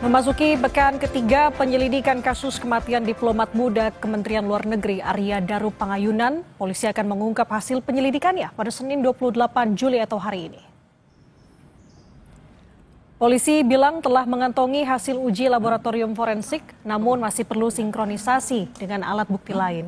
Memasuki pekan ketiga penyelidikan kasus kematian diplomat muda Kementerian Luar Negeri Arya Daru Pangayunan, polisi akan mengungkap hasil penyelidikannya pada Senin 28 Juli atau hari ini. Polisi bilang telah mengantongi hasil uji laboratorium forensik, namun masih perlu sinkronisasi dengan alat bukti lain.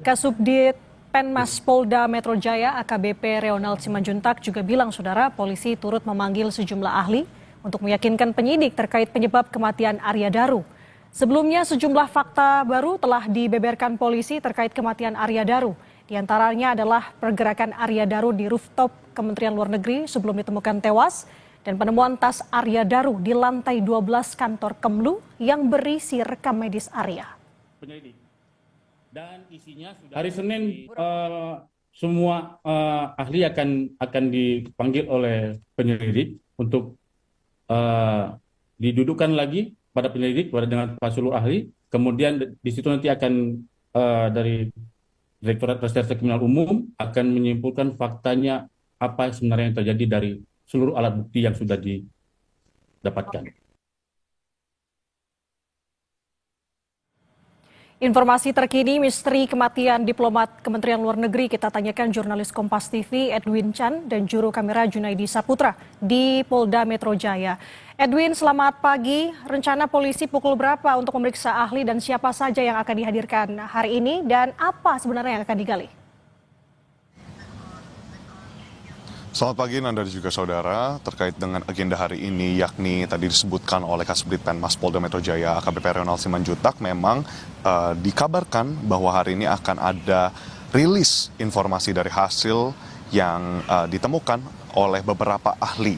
Kasubdit Penmas Polda Metro Jaya AKBP Reonald Simanjuntak juga bilang saudara polisi turut memanggil sejumlah ahli untuk meyakinkan penyidik terkait penyebab kematian Arya Daru. Sebelumnya sejumlah fakta baru telah dibeberkan polisi terkait kematian Arya Daru. Di antaranya adalah pergerakan Arya Daru di rooftop Kementerian Luar Negeri sebelum ditemukan tewas dan penemuan tas Arya Daru di lantai 12 kantor Kemlu yang berisi rekam medis Arya. Penyelidik. Dan isinya sudah hari Senin semua ahli akan dipanggil oleh penyelidik untuk didudukkan lagi pada penyelidik dengan seluruh ahli. Kemudian di situ nanti akan dari Direktorat Reserse Kriminal Umum akan menyimpulkan faktanya apa sebenarnya yang terjadi dari seluruh alat bukti yang sudah didapatkan. Informasi terkini misteri kematian diplomat Kementerian Luar Negeri kita tanyakan jurnalis Kompas TV Edwin Chan dan juru kamera Junaidi Saputra di Polda Metro Jaya. Edwin, selamat pagi. Rencana polisi pukul berapa untuk memeriksa ahli dan siapa saja yang akan dihadirkan hari ini dan apa sebenarnya yang akan digali? Selamat pagi Nanda dan juga saudara, terkait dengan agenda hari ini yakni tadi disebutkan oleh Kasubdit Penmas Polda Metro Jaya AKBP Reonald Simanjuntak memang dikabarkan bahwa hari ini akan ada rilis informasi dari hasil yang ditemukan oleh beberapa ahli.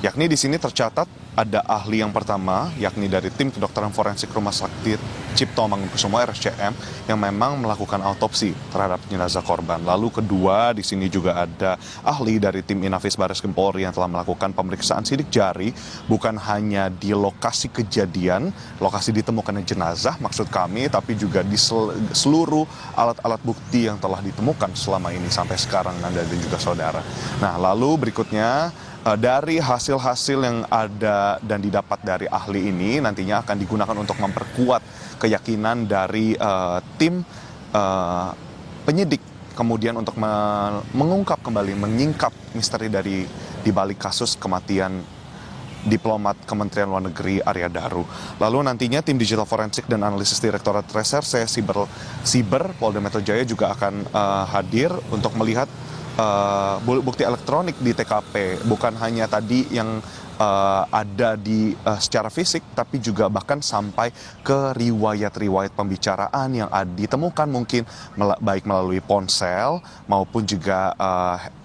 Yakni di sini tercatat ada ahli yang pertama, yakni dari tim kedokteran forensik Rumah Sakit Cipto Mangunkusumo RSCM yang memang melakukan autopsi terhadap jenazah korban. Lalu kedua, di sini juga ada ahli dari tim Inafis Barreskrim Polri yang telah melakukan pemeriksaan sidik jari bukan hanya di lokasi kejadian, lokasi ditemukannya jenazah maksud kami, tapi juga di seluruh alat-alat bukti yang telah ditemukan selama ini sampai sekarang Nanda dan juga saudara. Nah, lalu berikutnya dari hasil-hasil yang ada dan didapat dari ahli ini nantinya akan digunakan untuk memperkuat keyakinan dari tim penyidik kemudian untuk mengungkap kembali, menyingkap misteri dari dibalik kasus kematian diplomat Kementerian Luar Negeri Arya Daru. Lalu nantinya tim digital forensik dan analisis Direktorat Reserse Siber Polda Metro Jaya juga akan hadir untuk melihat bukti elektronik di TKP, bukan hanya tadi yang ada di secara fisik, tapi juga bahkan sampai ke riwayat-riwayat pembicaraan yang ditemukan mungkin baik melalui ponsel maupun juga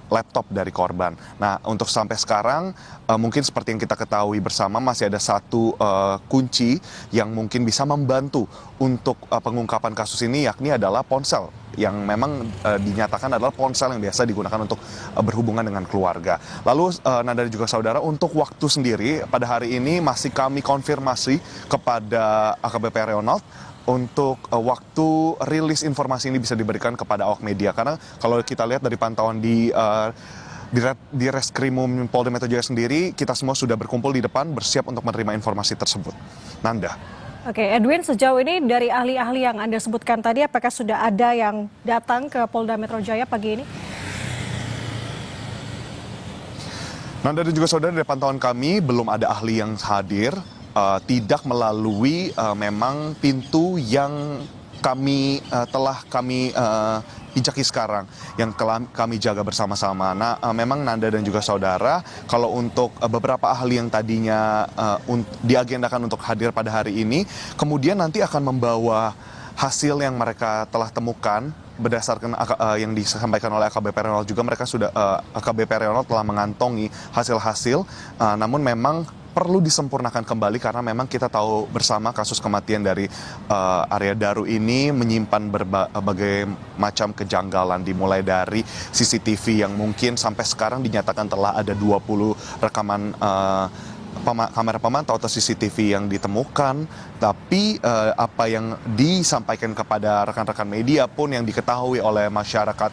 laptop dari korban. Nah, untuk sampai sekarang mungkin seperti yang kita ketahui bersama masih ada satu kunci yang mungkin bisa membantu untuk pengungkapan kasus ini, yakni adalah ponsel yang memang dinyatakan adalah ponsel yang biasa digunakan untuk berhubungan dengan keluarga. Lalu Nanda dan juga saudara, untuk waktu sendiri pada hari ini masih kami konfirmasi kepada AKBP Reonald untuk waktu rilis informasi ini bisa diberikan kepada awak media. Karena kalau kita lihat dari pantauan di Reskrimum Polda Metro Jaya sendiri, kita semua sudah berkumpul di depan bersiap untuk menerima informasi tersebut. Nanda. Oke, Edwin, sejauh ini dari ahli-ahli yang Anda sebutkan tadi, apakah sudah ada yang datang ke Polda Metro Jaya pagi ini? Nanda dan juga saudara, dari pantauan kami belum ada ahli yang hadir. Tidak melalui memang pintu yang telah kami pijaki sekarang, yang kami jaga bersama-sama. Nah, memang Nanda dan juga saudara, kalau untuk beberapa ahli yang tadinya diagendakan untuk hadir pada hari ini, kemudian nanti akan membawa hasil yang mereka telah temukan berdasarkan yang disampaikan oleh AKBP Reonald juga. Mereka sudah AKBP Reonald telah mengantongi hasil-hasil, namun memang perlu disempurnakan kembali karena memang kita tahu bersama kasus kematian dari Arya Daru ini menyimpan berbagai macam kejanggalan, dimulai dari CCTV yang mungkin sampai sekarang dinyatakan telah ada 20 rekaman kamera pemantau atau CCTV yang ditemukan, tapi apa yang disampaikan kepada rekan-rekan media pun yang diketahui oleh masyarakat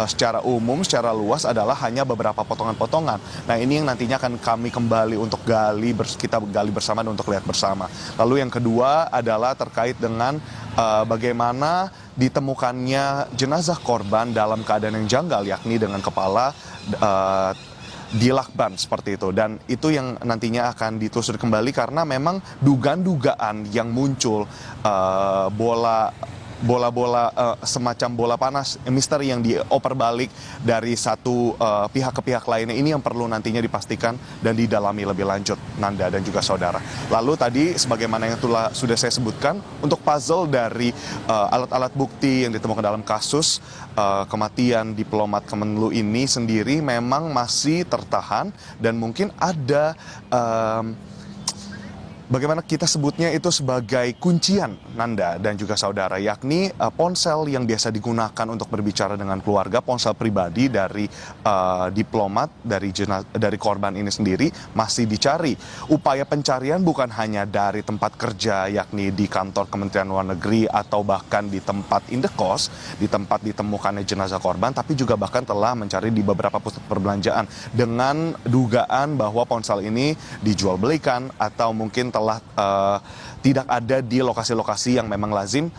secara umum, secara luas adalah hanya beberapa potongan-potongan. Nah, ini yang nantinya akan kami kembali untuk kita gali bersama dan untuk lihat bersama. Lalu yang kedua adalah terkait dengan bagaimana ditemukannya jenazah korban dalam keadaan yang janggal, yakni dengan kepala dilakban seperti itu, dan itu yang nantinya akan ditelusuri kembali karena memang dugaan-dugaan yang muncul bola-bola semacam bola panas misteri yang dioper balik dari satu pihak ke pihak lainnya, ini yang perlu nantinya dipastikan dan didalami lebih lanjut, Nanda dan juga saudara. Lalu tadi sebagaimana yang sudah saya sebutkan, untuk puzzle dari alat-alat bukti yang ditemukan dalam kasus kematian diplomat Kemenlu ini sendiri memang masih tertahan dan mungkin ada bagaimana kita sebutnya itu sebagai kuncian, Nanda dan juga saudara, yakni ponsel yang biasa digunakan untuk berbicara dengan keluarga, ponsel pribadi dari diplomat, dari korban ini sendiri masih dicari. Upaya pencarian bukan hanya dari tempat kerja, yakni di kantor Kementerian Luar Negeri atau bahkan di tempat indekos, di tempat ditemukannya jenazah korban, tapi juga bahkan telah mencari di beberapa pusat perbelanjaan dengan dugaan bahwa ponsel ini dijual belikan atau mungkin telah tidak ada di lokasi-lokasi yang memang lazim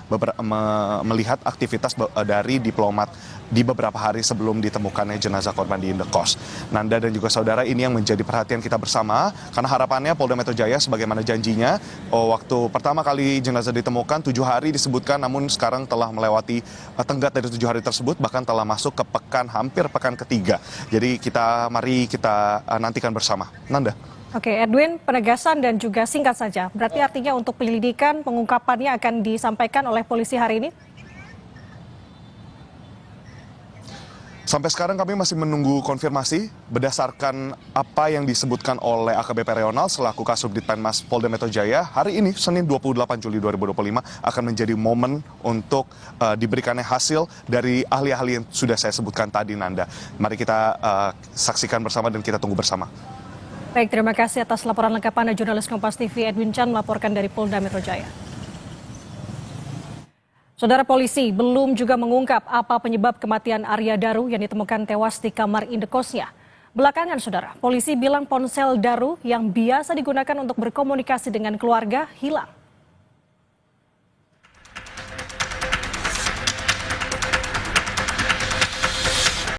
melihat aktivitas dari diplomat di beberapa hari sebelum ditemukannya jenazah korban di indekos. Nanda dan juga saudara, ini yang menjadi perhatian kita bersama karena harapannya Polda Metro Jaya sebagaimana janjinya waktu pertama kali jenazah ditemukan 7 hari disebutkan, namun sekarang telah melewati tenggat dari 7 hari tersebut, bahkan telah masuk ke hampir pekan ketiga. Jadi mari kita nantikan bersama, Nanda. Oke, Edwin, penegasan dan juga singkat saja. Berarti artinya untuk penyelidikan, pengungkapannya akan disampaikan oleh polisi hari ini? Sampai sekarang kami masih menunggu konfirmasi berdasarkan apa yang disebutkan oleh AKBP Reonal selaku Kasubdit Penmas Polda Metro Jaya. Hari ini, Senin 28 Juli 2025, akan menjadi momen untuk diberikannya hasil dari ahli-ahli yang sudah saya sebutkan tadi, Nanda. Mari kita saksikan bersama dan kita tunggu bersama. Baik, terima kasih atas laporan lengkap Anda, jurnalis Kompas TV Edwin Chan melaporkan dari Polda Metro Jaya. Saudara, polisi belum juga mengungkap apa penyebab kematian Arya Daru yang ditemukan tewas di kamar indekosnya. Belakangan, saudara, polisi bilang ponsel Daru yang biasa digunakan untuk berkomunikasi dengan keluarga hilang.